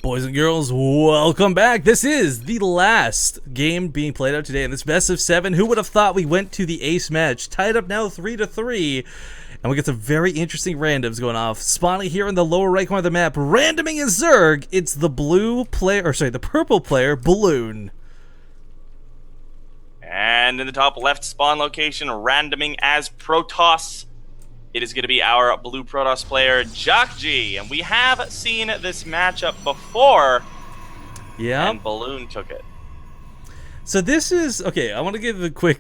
Boys and girls, welcome back. This is the last game being played out today in this best of 7. Who would have thought we went to the ace match? Tied up now 3-3. And we get some very interesting randoms going off. Spawning here in the lower right corner of the map. Randoming is Zerg. It's the the purple player, Balloon. And in the top left spawn location, randoming as Protoss. It is going to be our blue Protoss player, Jjakji. And we have seen this matchup before. Yeah. And Balloon took it. So this is, okay, I want to give a quick,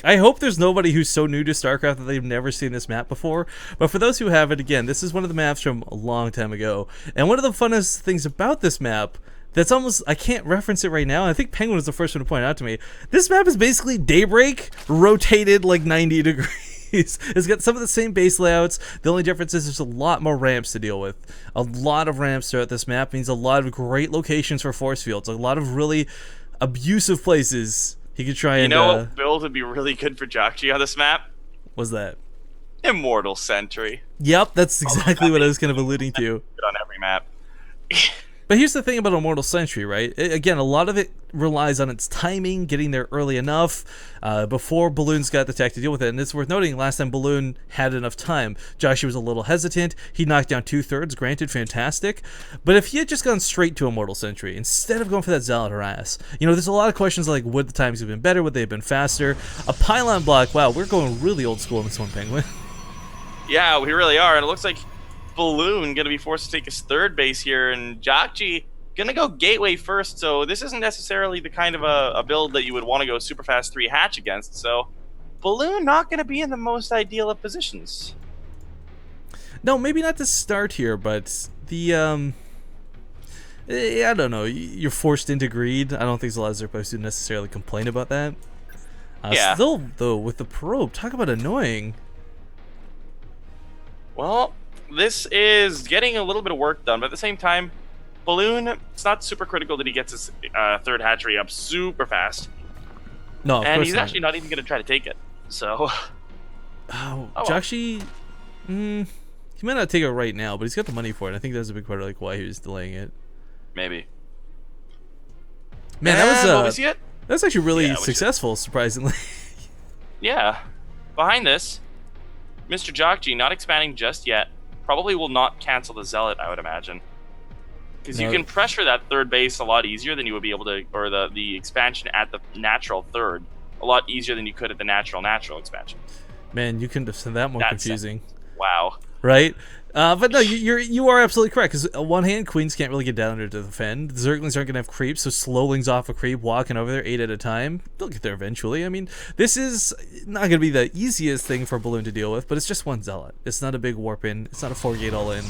I hope there's nobody who's so new to StarCraft that they've never seen this map before. But for those who haven't, again, this is one of the maps from a long time ago. And one of the funnest things about this map, that's almost, I can't reference it right now, I think Penguin was the first one to point out to me, this map is basically Daybreak rotated like 90 degrees. It's got some of the same base layouts. The only difference is there's a lot more ramps to deal with. A lot of ramps throughout this map means a lot of great locations for force fields. A lot of really abusive places he could try and... You know what build would be really good for Jjakji on this map? What's that? Immortal Sentry. Yep, that's exactly what I was kind of alluding to. Good on every map. But here's the thing about Immortal Sentry, right? Again, a lot of it relies on its timing, getting there early enough before Balloon's got the tech to deal with it. And it's worth noting, last time Balloon had enough time, Jjakji was a little hesitant. He knocked down 2/3, granted, fantastic. But if he had just gone straight to Immortal Sentry, instead of going for that Zealot harass, you know, there's a lot of questions like, would the times have been better? Would they have been faster? A pylon block, wow, we're going really old school in this one, Penguin. Yeah, we really are. And it looks like Balloon gonna be forced to take his third base here, and Jjakji gonna go gateway first, so this isn't necessarily the kind of a build that you would want to go super fast 3 hatch against, so Balloon not gonna be in the most ideal of positions. No, maybe not to start here, but the I don't know, you're forced into greed. I don't think there's a lot of Zerpos who necessarily complain about that. Yeah. Still though, with the probe, talk about annoying. Well, this is getting a little bit of work done, but at the same time, Balloon, it's not super critical that he gets his third hatchery up super fast. No, of and course he's not. actually not even going to try to take it. So, Jjakji, he might not take it right now, but he's got the money for it. I think that's a big part of like why he was delaying it. Maybe. Man, will we see it? That was actually really successful, surprisingly. Yeah. Behind this, Mr. Jjakji not expanding just yet. Probably will not cancel the Zealot, I would imagine. Because you can pressure that third base a lot easier than you would be able to, or the expansion at the natural third, a lot easier than you could at the natural expansion. Man, you couldn't have said that more confusing. Wow. Right? But no, you are absolutely correct, because on one hand, Queens can't really get down there to defend. The Zerglings aren't going to have creeps, so slowlings off a creep, walking over there 8 at a time. They'll get there eventually. I mean, this is not going to be the easiest thing for Balloon to deal with, but it's just one Zealot. It's not a big warp in. It's not a 4-gate all-in.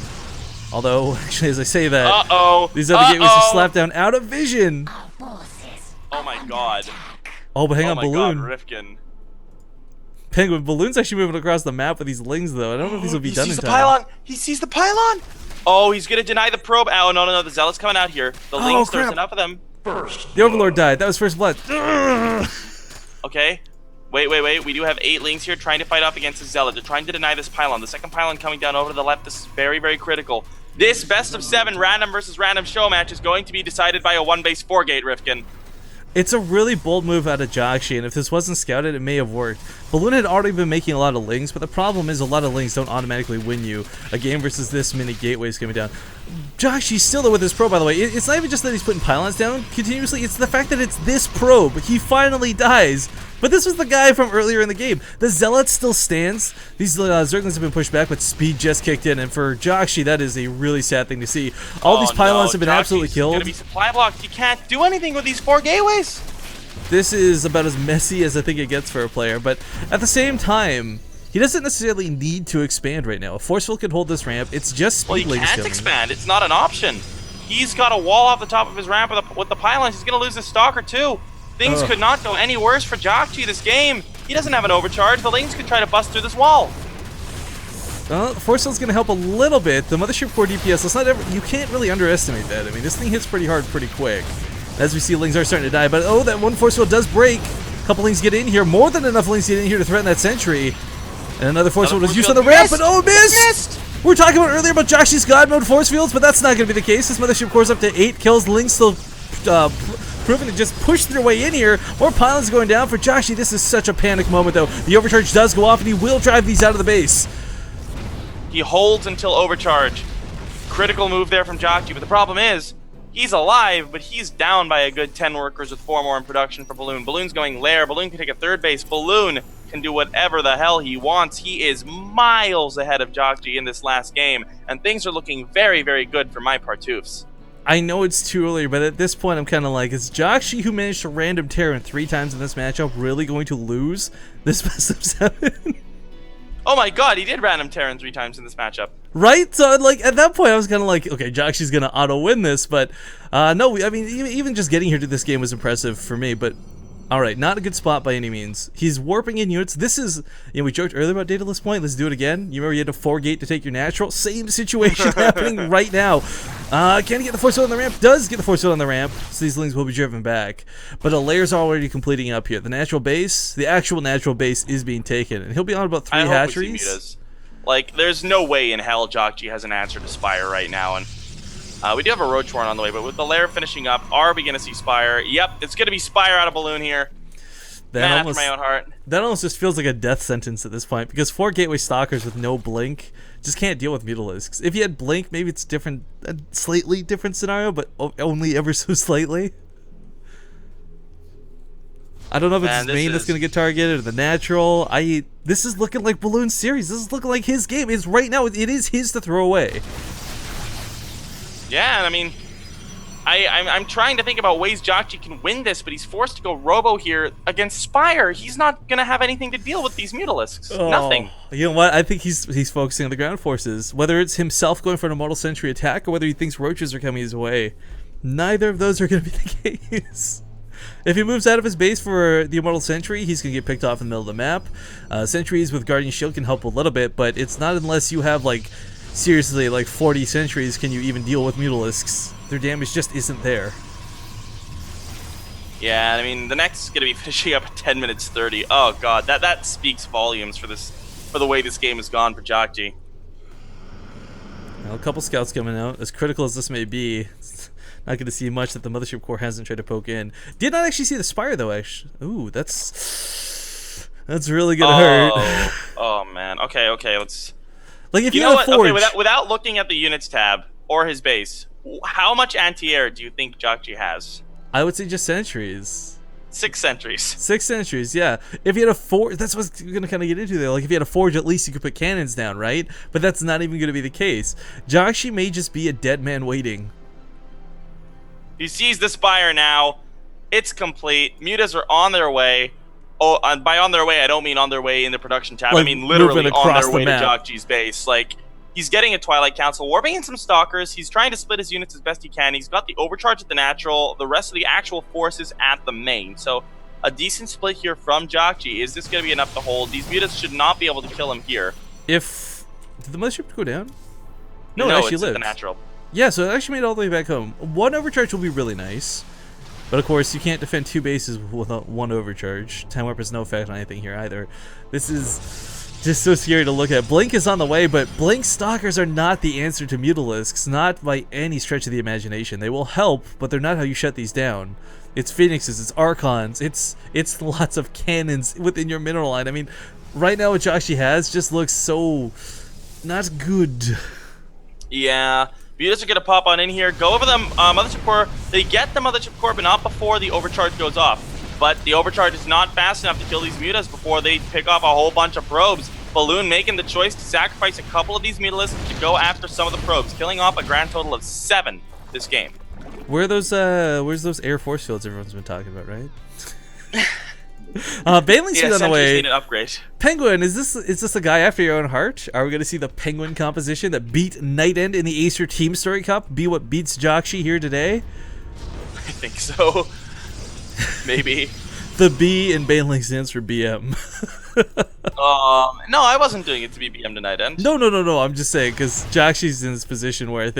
Although, actually, as I say that, these other gateways are slapped down out of vision. Oh my god. Oh, but hang on, Balloon. God, Rifkin. Penguin, Balloon's actually moving across the map with these lings, though. I don't know if these will be done in time. Pylon. He sees the pylon! Oh, he's gonna deny the probe. Oh, no, the Zealot's coming out here. The lings, there's enough of them. The Overlord died. That was first blood. Okay. Wait. We do have 8 lings here trying to fight off against the Zealot. They're trying to deny this pylon. The second pylon coming down over to the left. This is very, very critical. This best of 7 random versus random show match is going to be decided by a 1-base 4-gate, Rifkin. It's a really bold move out of Jjakji, and if this wasn't scouted, it may have worked. Balloon had already been making a lot of lings, but the problem is a lot of lings don't automatically win you a game versus this many gateways coming down. Jjakji's still there with his probe, by the way. It's not even just that he's putting pylons down continuously, it's the fact that it's this probe. He finally dies. But this was the guy from earlier in the game. The Zealot still stands. These Zerglings have been pushed back, but speed just kicked in. And for Jjakji, that is a really sad thing to see. All these pylons have been absolutely killed. Gonna be supply blocked. You can't do anything with these 4 gateways. This is about as messy as I think it gets for a player. But at the same time, he doesn't necessarily need to expand right now. A force field could hold this ramp. It's just speed Well, he can't expand. It's not an option. He's got a wall off the top of his ramp with the pylons. He's gonna lose his stalker too. Things could not go any worse for Jjakji this game. He doesn't have an overcharge. The lings could try to bust through this wall. Well, the force field's gonna help a little bit. The Mothership core DPS, let's not ever, you can't really underestimate that. I mean, this thing hits pretty hard pretty quick. As we see, lings are starting to die, but oh, that one force field does break. A couple lings get in here, more than enough lings get in here to threaten that sentry. And another force field was used on the ramp, but oh, missed! We're talking about earlier about Jjakji's God Mode force fields, but that's not going to be the case. This Mothership Core's up to 8 kills. Link still proving to just push their way in here. More pylons going down for Jjakji. This is such a panic moment, though. The overcharge does go off, and he will drive these out of the base. He holds until overcharge. Critical move there from Jjakji, but the problem is, he's alive, but he's down by a good 10 workers with 4 more in production for Balloon. Balloon's going lair. Balloon can take a third base. Balloon can do whatever the hell he wants. He is miles ahead of Jjakji in this last game, and things are looking very, very good for my Partoofs. I know it's too early, but at this point I'm kind of like, is Jjakji, who managed to random Terran 3 times in this matchup, really going to lose this best of 7? Oh my god, he did random Terran 3 times in this matchup. Right? So, like, at that point, I was kind of like, okay, Jjakji's going to auto-win this, but no, I mean, even just getting here to this game was impressive for me, but alright, not a good spot by any means. He's warping in units. This is, you know, we joked earlier about Daedalus Point. Let's do it again. You remember you had to 4-gate to take your natural? Same situation happening right now. Can he get the force field on the ramp? Does get the force field on the ramp, so these Lings will be driven back. But a layer's already completing up here. The natural base, the actual natural base is being taken, and he'll be on about 3 hatcheries. Like, there's no way in hell Jjakji has an answer to Spire right now, and we do have a Roach Warren on the way, but with the lair finishing up, are we going to see Spire? Yep, it's going to be Spire out of Balloon here. Man after my own heart. That almost just feels like a death sentence at this point, because 4 Gateway Stalkers with no Blink just can't deal with Mutalisks. If you had Blink, maybe it's different, a slightly different scenario, but only ever so slightly. I don't know if it's his main that's going to get targeted or the natural. This is looking like Balloon's series. This is looking like his game. It's right now, it is his to throw away. Yeah, and I mean, I'm trying to think about ways Jjakji can win this, but he's forced to go Robo here against Spire. He's not going to have anything to deal with these Mutalisks. Oh, nothing. You know what? I think he's focusing on the ground forces. Whether it's himself going for an Immortal Sentry attack or whether he thinks roaches are coming his way, neither of those are going to be the case. If he moves out of his base for the Immortal Sentry, he's going to get picked off in the middle of the map. Sentries with Guardian Shield can help a little bit, but it's not unless you have, like, seriously, like 40 sentries can you even deal with Mutalisks. Their damage just isn't there. Yeah, I mean, the next is going to be finishing up at 10 minutes 30. Oh god, that speaks volumes for the way this game has gone for Jjakji. Well, a couple scouts coming out. As critical as this may be, it's not going to see much that the Mothership Core hasn't tried to poke in. Did not actually see the Spire, though, actually. Ooh, that's really going to hurt. Oh, man. Okay, let's... Like, if you know what? Okay, without looking at the units tab or his base, how much anti-air do you think Jjakji has? I would say just sentries. 6 sentries. 6 sentries, yeah. If you had a forge, that's what we're going to kind of get into there. Like, if you had a forge, at least you could put cannons down, right? But that's not even going to be the case. Jjakji may just be a dead man waiting. He sees the Spire now. It's complete. Mutas are on their way. Oh, by on their way, I don't mean on their way in the production tab. Like, I mean literally on their way to map. Jjakji's base. Like, he's getting a Twilight Council, warping in some Stalkers. He's trying to split his units as best he can. He's got the overcharge at the natural, the rest of the actual forces at the main. So, a decent split here from Jjakji. Is this going to be enough to hold? These mutas should not be able to kill him here. Did the Mothership go down? No, it actually it's lived. the natural. Yeah, so it actually made it all the way back home. 1 overcharge will be really nice. But of course, you can't defend 2 bases without 1 overcharge. Time Warp has no effect on anything here either. This is just so scary to look at. Blink is on the way, but Blink Stalkers are not the answer to Mutalisks. Not by any stretch of the imagination. They will help, but they're not how you shut these down. It's Phoenixes, it's Archons, it's lots of cannons within your mineral line. I mean, right now what Jjakji has just looks so not good. Yeah. Mutas are going to pop on in here, go over the Mothership Core. They get the Mothership Core, but not before the overcharge goes off. But the overcharge is not fast enough to kill these Mutas before they pick off a whole bunch of probes. Balloon making the choice to sacrifice a couple of these Mutalisks to go after some of the probes, killing off a grand total of 7 this game. Where's those air force fields everyone's been talking about, right? Baneling's on the way. Need an upgrade. Penguin, is this a guy after your own heart? Are we going to see the Penguin composition that beat Night End in the Acer Team Story Cup be what beats Jjakji here today? I think so. Maybe. The B in Baneling stands for BM. No, I wasn't doing it to be BM to Night End. No. I'm just saying because Jjakji's in this position where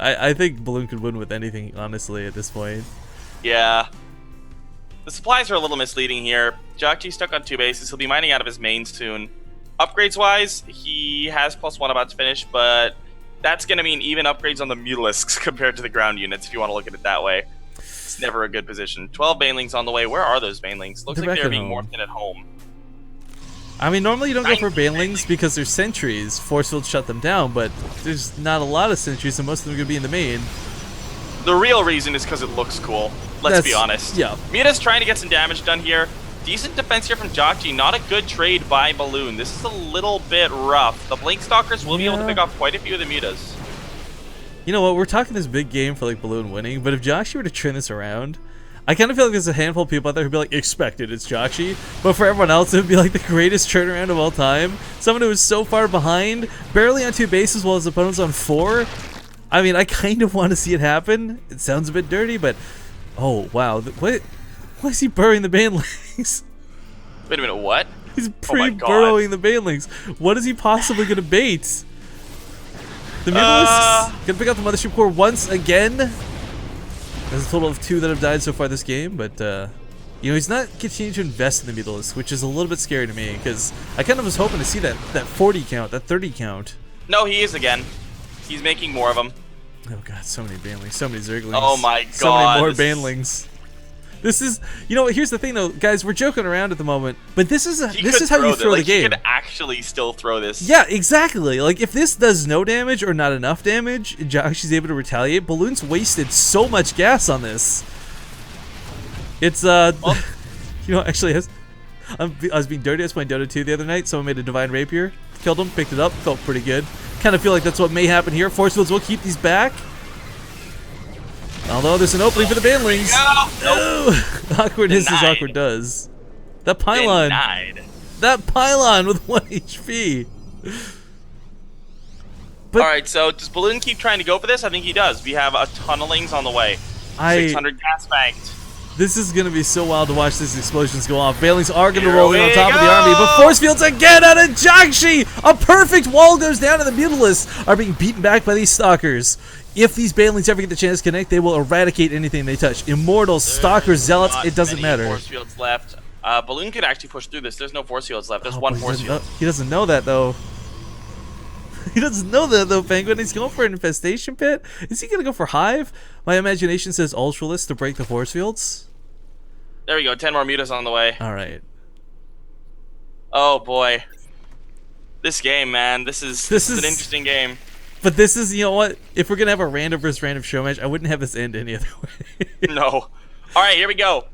I think Balloon could win with anything, honestly, at this point. Yeah. The supplies are a little misleading here. Jjakji's stuck on 2 bases. He'll be mining out of his main soon. Upgrades-wise, he has +1 about to finish, but that's going to mean even upgrades on the Mutalisks compared to the ground units, if you want to look at it that way. It's never a good position. 12 Banelings on the way. Where are those Banelings? Looks like they're being morphed in at home. I mean, normally you don't go for Banelings because there's sentries. Force fields shut them down, but there's not a lot of sentries, and most of them are going to be in the main. The real reason is because it looks cool. Let's be honest. Yeah. Muta's trying to get some damage done here. Decent defense here from Jjakji. Not a good trade by Balloon. This is a little bit rough. The Blink Stalkers will be able to pick off quite a few of the Mutas. You know what? We're talking this big game for like Balloon winning, but if Jjakji were to turn this around, I kind of feel like there's a handful of people out there who'd be like, expected, it's Jjakji. But for everyone else, it would be like the greatest turnaround of all time. Someone who was so far behind, barely on 2 bases while his opponent's on 4. I mean, I kind of want to see it happen. It sounds a bit dirty, but oh wow, why is he burrowing the Banelings? Wait a minute, what? He's pre-burrowing the Banelings. What is he possibly going to bait? The Mutalisks gonna pick up the Mothership Core once again. There's a total of 2 that have died so far this game, but you know, he's not continuing to invest in the Mutalisks, which is a little bit scary to me because I kind of was hoping to see that 40 count, that 30 count. No, he is again. He's making more of them. Oh god, so many Banelings, so many Zerglings. Oh my god. So many more Banelings. This is, you know, here's the thing though, guys, we're joking around at the moment, but this is how you throw the game. He could actually still throw this. Yeah, exactly. Like if this does no damage or not enough damage, Jjakji's able to retaliate. Balloon's wasted so much gas on this. It's well, you know, actually, I was being dirty. I was playing Dota 2 the other night. Someone made a Divine Rapier, killed him, picked it up, felt pretty good. Kind of feel like that's what may happen here. Force fields will keep these back. Although there's an opening for the Banelings. Nope. Awkward is as awkward does. That pylon. Denied. That pylon with 1 HP. But alright, so does Balloon keep trying to go for this? I think he does. We have a tunnelings on the way. 600 gas banked. This is going to be so wild to watch these explosions go off. Banelings are going to roll in on top of the army, but force fields again out of Jjakji! A perfect wall goes down, and the Mutalisks are being beaten back by these Stalkers. If these Banelings ever get the chance to connect, they will eradicate anything they touch. Immortals, Stalkers, Zealots, it doesn't matter. Force fields left. Balloon could actually push through this. There's no force fields left. There's one force field. He doesn't know that, though. He doesn't know that, though, Penguin. He's going for an infestation pit. Is he going to go for Hive? My imagination says Ultralisk to break the force fields. There we go. 10 more Mutas on the way. All right. Oh, boy. This game, man. This is an interesting game. But this is, you know what? If we're going to have a random versus random show match, I wouldn't have this end any other way. No. All right, here we go.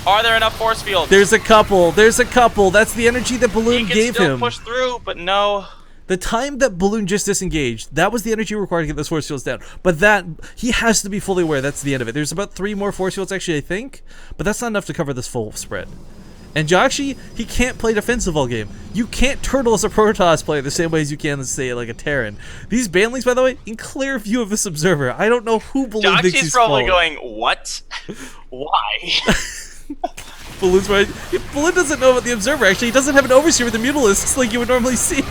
Are there enough force fields? There's a couple. There's a couple. That's the energy that Balloon gave him. He can still push through, but no. The time that Balloon just disengaged, that was the energy required to get those force fields down. But that, he has to be fully aware that's the end of it. There's about 3 more force fields actually, I think. But that's not enough to cover this full spread. And Jjakji, he can't play defensive all game. You can't turtle as a Protoss player the same way as you can, let's say, like a Terran. These Banelings, by the way, in clear view of this observer. I don't know who Balloon thinks he's probably going, what? Why? Balloon's right. Balloon doesn't know about the observer, actually. He doesn't have an overseer with the Mutalisks like you would normally see.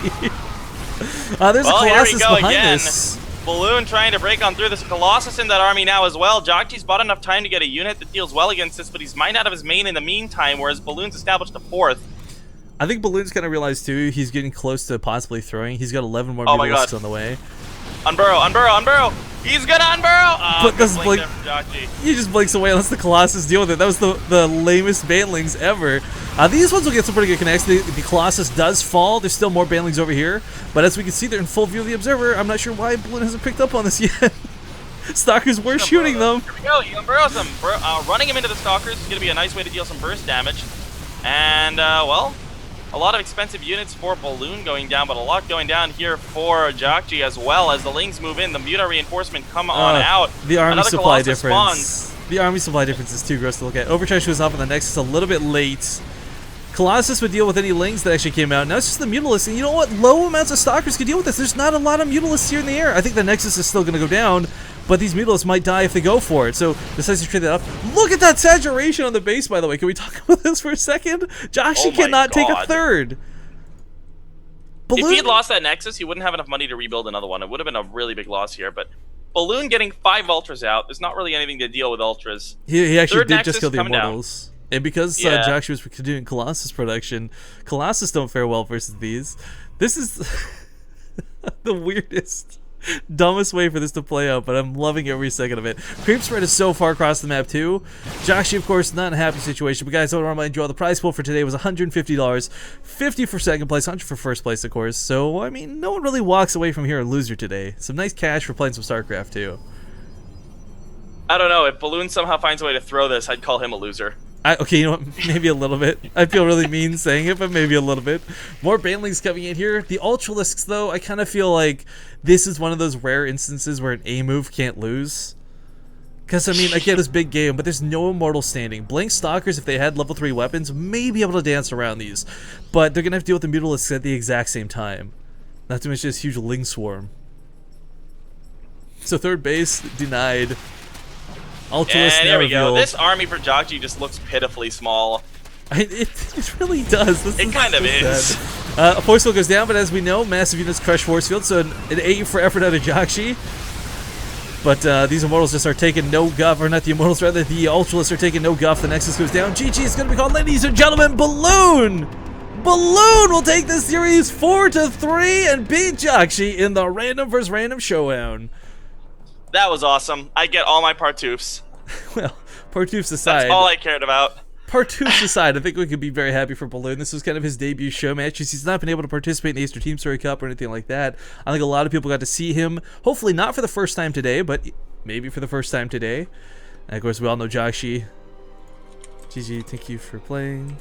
There's a Colossus behind this. Balloon trying to break on through. There's a Colossus in that army now as well. Jjakji's bought enough time to get a unit that deals well against this, but he's mined out of his main in the meantime, whereas Balloon's established a 4th. I think Balloon's kind of realized, too, he's getting close to possibly throwing. He's got 11 more Mutalisks on the way. Unburrow, unburrow, unburrow! He's gonna unburrow! Oh, but this blink, he just blinks away and lets the Colossus deal with it. That was the lamest Banelings ever. These ones will get some pretty good connects. The Colossus does fall. There's still more Banelings over here. But as we can see, they're in full view of the Observer. I'm not sure why Balloon hasn't picked up on this yet. Stalkers were shooting them. Here we go. He unburrows them. Running him into the Stalkers is going to be a nice way to deal some burst damage. And, well, a lot of expensive units for Balloon going down, but a lot going down here for Jjakji as well. As the Lings move in, the Muta reinforcement come on out. The army supply difference. The army supply difference is too gross to look at. Overcharge shows up on the Nexus a little bit late. Colossus would deal with any Lings that actually came out. Now it's just the Mutalisks, and you know what? Low amounts of Stalkers could deal with this. There's not a lot of Mutalisks here in the air. I think the Nexus is still going to go down, but these Mutalisks might die if they go for it. So decides to trade that up. Look at that saturation on the base, by the way. Can we talk about this for a second? Jjakji cannot take a third. Balloon, if he had lost that Nexus, he wouldn't have enough money to rebuild another one. It would have been a really big loss here, but Balloon getting 5 Ultras out. There's not really anything to deal with Ultras. He actually did just kill the Immortals. And because Yeah. Jjakji was doing Colossus production, Colossus don't fare well versus these. This is the weirdest, dumbest way for this to play out, but I'm loving every second of it. Creep spread is so far across the map too. Jjakji, of course, not in a happy situation, but guys, I want to remind you all the prize pool for today was $150, 50 for second place, 100 for first place, of course. So, I mean, no one really walks away from here a loser today. Some nice cash for playing some StarCraft too. I don't know. If Balloon somehow finds a way to throw this, I'd call him a loser. Okay, you know what? Maybe a little bit. I feel really mean saying it, but maybe a little bit. More Banelings coming in here. The Ultralisks, though, I kind of feel like this is one of those rare instances where an A move can't lose. Because, I mean, again, this big game, but there's no Immortal standing. Blink Stalkers, if they had level 3 weapons, may be able to dance around these. But they're going to have to deal with the Mutalisks at the exact same time. Not to mention this huge Ling Swarm. So third base, denied. Ultralisk there we go. revealed. This army for Jjakji just looks pitifully small. It really does. It kind of is. Force field goes down, but as we know, massive units crush force field, so an 8 for effort out of Jjakji. But these Immortals just are taking no guff, or not the Immortals, rather the Ultralists are taking no guff. The Nexus goes down. GG is going to be called, ladies and gentlemen, Balloon! Balloon will take this series 4-3 and beat Jjakji in the random versus random showdown. That was awesome. I get all my Partoofs. Well, Partoofs aside. That's all I cared about. Partoofs aside, I think we could be very happy for Balloon. This was kind of his debut show match. He's not been able to participate in the Easter Team Story Cup or anything like that. I think a lot of people got to see him, hopefully not for the first time today, but maybe for the first time today. And of course, we all know Jjakji. GG, thank you for playing.